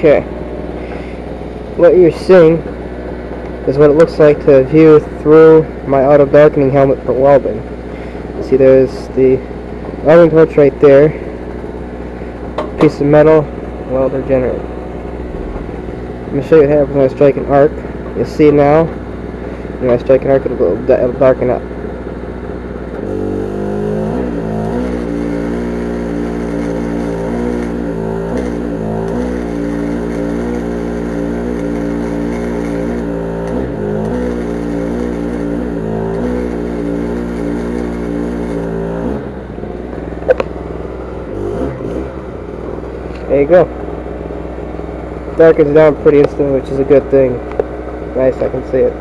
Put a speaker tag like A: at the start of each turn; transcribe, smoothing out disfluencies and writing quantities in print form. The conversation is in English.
A: Okay. What you're seeing is what it looks like to view through my auto-darkening helmet for welding. See, there's the welding torch right there, piece of metal, welder generator. I'm going to show you what happens when I strike an arc. You'll see now, when I strike an arc, it'll darken up. There you go. Darkens down pretty instantly, which is a good thing. Nice, I can see it.